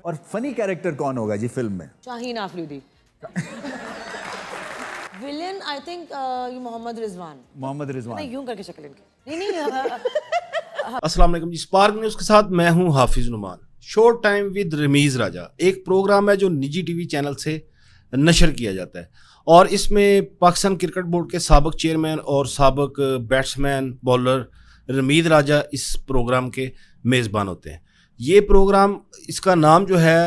اور فنی کیریکٹر کون ہوگا جی فلم میں؟ شاہین آفریدی. ویلن آئی تھنک محمد رضوان. محمد رضوان. نہیں یوں کر کے شکل ان کی نہیں. السلام علیکم جی. اسپارک نیوز کے ساتھ میں ہوں Hafiz Noman. Short time with Rameez Raja ایک پروگرام ہے جو نجی ٹی وی چینل سے نشر کیا جاتا ہے اور اس میں پاکستان کرکٹ بورڈ کے سابق چیئرمین اور سابق بیٹسمین بالر رمیز راجہ اس پروگرام کے میزبان ہوتے ہیں. یہ پروگرام اس کا نام جو ہے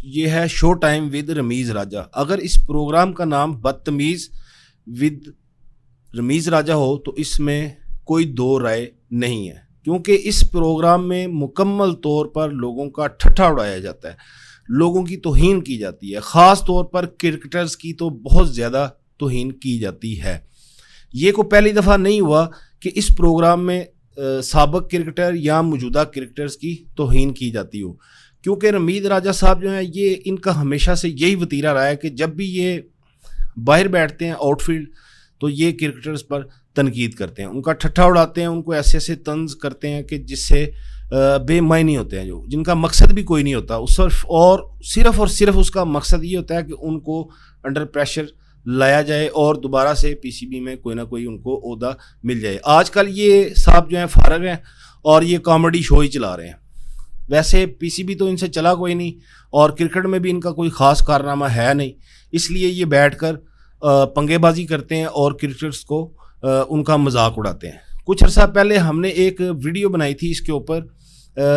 یہ ہے شو ٹائم ود رمیز راجہ. اگر اس پروگرام کا نام بدتمیز ود رمیز راجہ ہو تو اس میں کوئی دو رائے نہیں ہے, کیونکہ اس پروگرام میں مکمل طور پر لوگوں کا ٹھٹھا اڑایا جاتا ہے, لوگوں کی توہین کی جاتی ہے, خاص طور پر کرکٹرز کی تو بہت زیادہ توہین کی جاتی ہے. یہ کو پہلی دفعہ نہیں ہوا کہ اس پروگرام میں سابق کرکٹر یا موجودہ کرکٹرز کی توہین کی جاتی ہو, کیونکہ رمیز راجہ صاحب جو ہیں یہ ان کا ہمیشہ سے یہی وتیرہ رہا ہے کہ جب بھی یہ باہر بیٹھتے ہیں آؤٹ فیلڈ تو یہ کرکٹرز پر تنقید کرتے ہیں, ان کا ٹھٹھا اڑاتے ہیں, ان کو ایسے ایسے طنز کرتے ہیں کہ جس سے بے معنی ہوتے ہیں, جو جن کا مقصد بھی کوئی نہیں ہوتا. صرف اور صرف اس کا مقصد یہ ہوتا ہے کہ ان کو انڈر پریشر لایا جائے اور دوبارہ سے پی سی بی میں کوئی نہ کوئی ان کو عہدہ مل جائے. آج کل یہ صاحب جو ہیں فارغ ہیں اور یہ کامیڈی شو ہی چلا رہے ہیں. ویسے پی سی بی تو ان سے چلا کوئی نہیں اور کرکٹ میں بھی ان کا کوئی خاص کارنامہ ہے نہیں, اس لیے یہ بیٹھ کر پنگے بازی کرتے ہیں اور کرکٹرز کو ان کا مذاق اڑاتے ہیں. کچھ عرصہ پہلے ہم نے ایک ویڈیو بنائی تھی اس کے اوپر,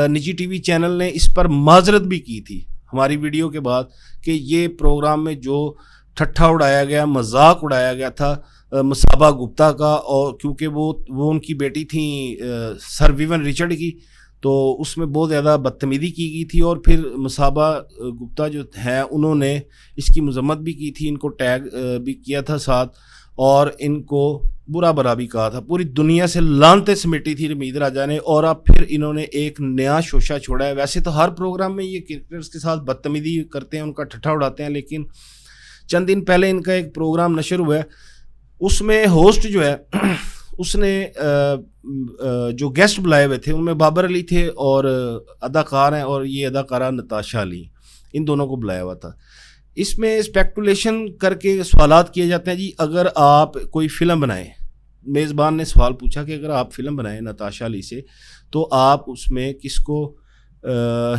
نجی ٹی وی چینل نے اس پر معذرت بھی کی تھی ہماری ویڈیو کے بعد کہ یہ پروگرام میں جو ٹھٹھا اڑایا گیا, مذاق اڑایا گیا تھا مصابہ گپتا کا, اور کیونکہ وہ ان کی بیٹی تھیں سر ویون رچرڈ کی, تو اس میں بہت زیادہ بدتمیزی کی گئی تھی اور پھر مصابہ گپتا جو ہیں انہوں نے اس کی مذمت بھی کی تھی, ان کو ٹیگ بھی کیا تھا ساتھ اور ان کو برا برا بھی کہا تھا. پوری دنیا سے لعنتیں سمیٹی تھی رمیز راجہ نے, اور اب پھر انہوں نے ایک نیا شوشہ چھوڑا ہے. ویسے تو ہر پروگرام میں یہ کرکٹرز کے ساتھ بدتمیزی کرتے ہیں, ان کا ٹھٹھا اڑاتے ہیں, لیکن چند دن پہلے ان کا ایک پروگرام نشر ہوا ہے, اس میں ہوسٹ جو ہے اس نے جو گیسٹ بلائے ہوئے تھے ان میں بابر علی تھے اور اداکار ہیں اور یہ اداکارہ نتاشا علی, ان دونوں کو بلایا ہوا تھا. اس میں اسپیکٹولیشن کر کے سوالات کیے جاتے ہیں. جی اگر آپ کوئی فلم بنائیں, میزبان نے سوال پوچھا کہ اگر آپ فلم بنائیں نتاشا علی سے تو آپ اس میں کس کو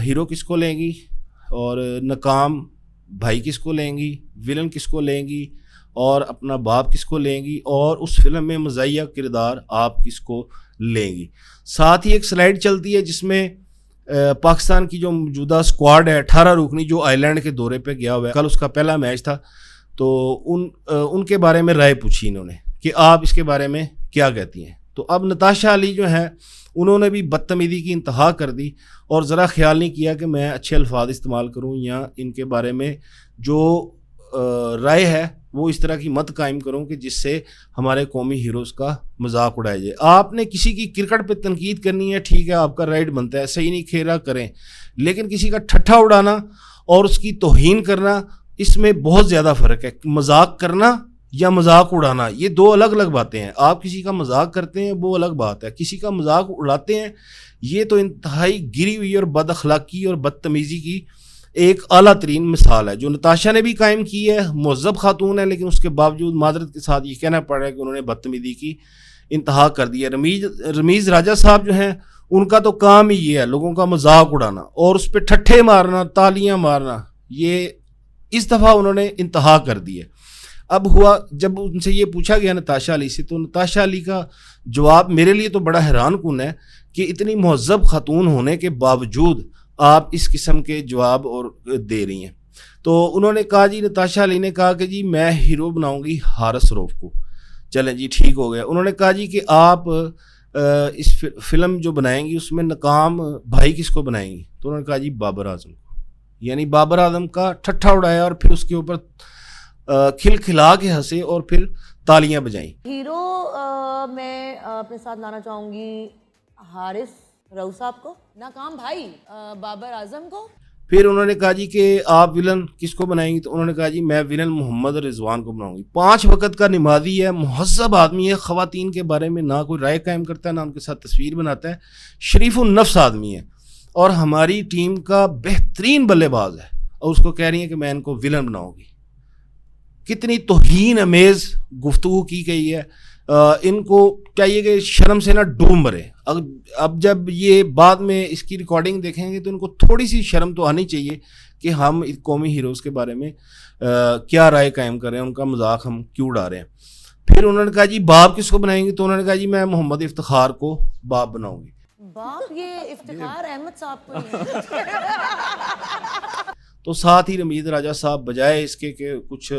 ہیرو کس کو لیں گی, اور ناکام بھائی کس کو لیں گی, ویلن کس کو لیں گی, اور اپنا باپ کس کو لیں گی, اور اس فلم میں مزاحیہ کردار آپ کس کو لیں گی. ساتھ ہی ایک سلائیڈ چلتی ہے جس میں پاکستان کی جو موجودہ اسکواڈ ہے 18 رکنی جو آئی لینڈ کے دورے پہ گیا ہوا ہے, کل اس کا پہلا میچ تھا, تو ان کے بارے میں رائے پوچھی انہوں نے کہ آپ اس کے بارے میں کیا کہتی ہیں. تو اب نتاشا علی جو ہیں انہوں نے بھی بدتمیزی کی انتہا کر دی اور ذرا خیال نہیں کیا کہ میں اچھے الفاظ استعمال کروں یا ان کے بارے میں جو رائے ہے وہ اس طرح کی مت قائم کروں کہ جس سے ہمارے قومی ہیروز کا مذاق اڑایا جائے. آپ نے کسی کی کرکٹ پہ تنقید کرنی ہے, ٹھیک ہے, آپ کا رائٹ بنتا ہے, صحیح نہیں کھیرا کریں, لیکن کسی کا ٹھٹھا اڑانا اور اس کی توہین کرنا اس میں بہت زیادہ فرق ہے. مذاق کرنا یا مذاق اڑانا یہ دو الگ الگ باتیں ہیں. آپ کسی کا مذاق کرتے ہیں وہ الگ بات ہے, کسی کا مذاق اڑاتے ہیں یہ تو انتہائی گری ہوئی اور بد اخلاقی اور بدتمیزی کی ایک اعلیٰ ترین مثال ہے جو نتاشا نے بھی قائم کی ہے. مہذب خاتون ہے لیکن اس کے باوجود معذرت کے ساتھ یہ کہنا پڑ رہا ہے کہ انہوں نے بدتمیزی کی انتہا کر دی ہے. رمیز راجہ صاحب جو ہیں ان کا تو کام ہی یہ ہے لوگوں کا مذاق اڑانا اور اس پہ ٹھٹھے مارنا, تالیاں مارنا, یہ اس دفعہ انہوں نے انتہا کر دی ہے. اب ہوا جب ان سے یہ پوچھا گیا نتاشا علی سے, تو نتاشا علی کا جواب میرے لیے تو بڑا حیران کن ہے کہ اتنی مہذب خاتون ہونے کے باوجود آپ اس قسم کے جواب اور دے رہی ہیں. تو انہوں نے کہا جی, نتاشا علی نے کہا کہ جی میں ہیرو بناؤں گی حارث روف کو. چلیں جی ٹھیک ہو گیا. انہوں نے کہا جی کہ آپ اس فلم جو بنائیں گی اس میں ناکام بھائی کس کو بنائیں گی, تو انہوں نے کہا جی بابر اعظم کو. یعنی بابر اعظم کا ٹھٹھا اڑایا اور پھر اس کے اوپر کھلکھلا کے ہنسے اور پھر تالیاں بجائیں. ہیرو میں اپنے ساتھ لانا چاہوں گی حارث رؤوف صاحب کو, ناکام بھائی بابر اعظم کو. پھر انہوں نے کہا جی کہ آپ ویلن کس کو بنائیں گی, تو انہوں نے کہا جی میں ویلن محمد رضوان کو بناؤں گی. 5 وقت کا نمازی ہے, مہذب آدمی ہے, خواتین کے بارے میں نہ کوئی رائے قائم کرتا ہے نہ ان کے ساتھ تصویر بناتا ہے, شریف النفس آدمی ہے. اور ہماری ٹیم کا بہترین بلے باز ہے اور اس کو کہہ رہی ہیں کہ میں ان کو ولن بناؤں گی. کتنی توہین امیز گفتگو کی گئی ہے. ان کو چاہیے کہ شرم سے نہ ڈوب مرے. اب جب یہ بعد میں اس کی ریکارڈنگ دیکھیں گے تو ان کو تھوڑی سی شرم تو آنی چاہیے کہ ہم قومی ہیروز کے بارے میں کیا رائے قائم کر رہے ہیں, ان کا مذاق ہم کیوں اڑا رہے ہیں. پھر انہوں نے کہا جی باپ کس کو بنائیں گے, تو انہوں نے کہا جی میں محمد افتخار کو باپ بناؤں گی. باپ یہ افتخار احمد صاحب کو ہی ہے. تو ساتھ ہی رمیز راجہ صاحب بجائے اس کے کہ کچھ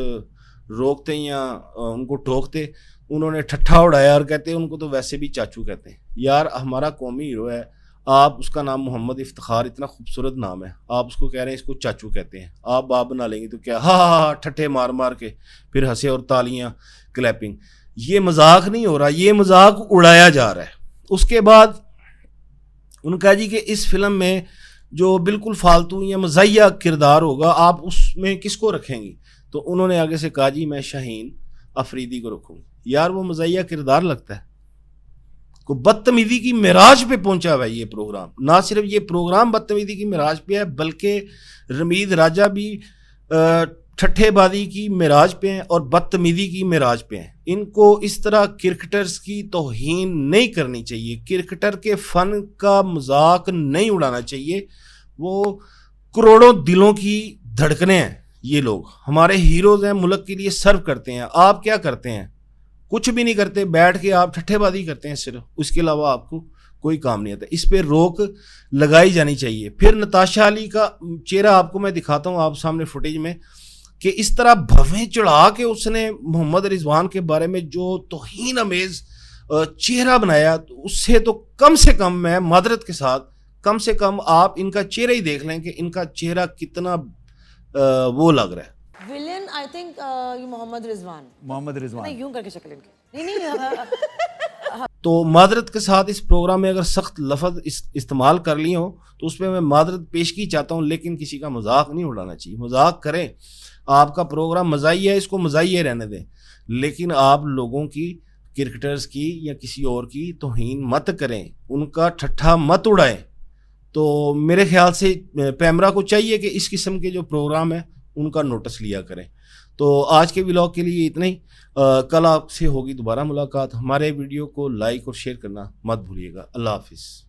روکتے یا ان کو ٹوکتے, انہوں نے ٹھٹھا اڑایا اور کہتے ہیں ان کو تو ویسے بھی چاچو کہتے ہیں. یار ہمارا قومی ہیرو ہے, آپ اس کا نام محمد افتخار, اتنا خوبصورت نام ہے, آپ اس کو کہہ رہے ہیں اس کو چاچو کہتے ہیں, آپ باپ بنا لیں گے تو کیا, ہاں ہاں ہاں ٹھٹھے مار مار کے پھر ہنسے اور تالیاں کلیپنگ. یہ مذاق نہیں ہو رہا, یہ مذاق اڑایا جا رہا ہے. اس کے بعد انہوں نے کہا جی کہ اس فلم میں جو بالکل فالتو یا مزاحیہ کردار ہوگا آپ اس میں کس کو رکھیں گی, تو انہوں نے آگے سے کہا جی میں شاہین افریدی کو رکھوں گی. یار وہ مزاحیہ کردار لگتا ہے, کو بدتمیزی کی معراج پہ پہنچا ہوا ہے یہ پروگرام. نہ صرف یہ پروگرام بدتمیزی کی معراج پہ ہے بلکہ رمیز راجہ بھی ٹھٹھے بازی کی معراج پہ ہیں اور بدتمیزی کی معراج پہ ہیں. ان کو اس طرح کرکٹرز کی توہین نہیں کرنی چاہیے, کرکٹر کے فن کا مذاق نہیں اڑانا چاہیے. وہ کروڑوں دلوں کی دھڑکنے ہیں, یہ لوگ ہمارے ہیروز ہیں, ملک کے لیے سرو کرتے ہیں. آپ کیا کرتے ہیں؟ کچھ بھی نہیں کرتے, بیٹھ کے آپ ٹھٹھے بازی کرتے ہیں صرف, اس کے علاوہ آپ کو کوئی کام نہیں آتا. اس پہ روک لگائی جانی چاہیے. پھر نتاشا علی کا چہرہ آپ کو میں دکھاتا ہوں آپ سامنے فوٹیج میں, کہ اس طرح بھویں چڑھا کے اس نے محمد رضوان کے بارے میں جو توہین امیز چہرہ بنایا, اس سے کم میں معذرت کے ساتھ کم سے کم آپ ان کا چہرہ ہی دیکھ لیں کہ ان کا چہرہ کتنا وہ لگ رہا ہے. ولن آئی تھنک محمد رضوان یوں کر کے شکل ان کی نہیں. تو معذرت کے ساتھ اس پروگرام میں اگر سخت لفظ استعمال کر لی ہوں تو اس پہ میں معذرت پیشگی چاہتا ہوں, لیکن کسی کا مذاق نہیں اڑانا چاہیے. مذاق کریں, آپ کا پروگرام مزاحیہ ہے, اس کو مزاحیہ رہنے دیں, لیکن آپ لوگوں کی کرکٹرز کی یا کسی اور کی توہین مت کریں, ان کا ٹھٹھا مت اڑائیں. تو میرے خیال سے پیمرا کو چاہیے کہ اس قسم کے جو پروگرام ہیں ان کا نوٹس لیا کریں. تو آج کے ولاگ کے لیے اتنا ہی. کل آپ سے ہوگی دوبارہ ملاقات. ہمارے ویڈیو کو لائک اور شیئر کرنا مت بھولیے گا. اللہ حافظ.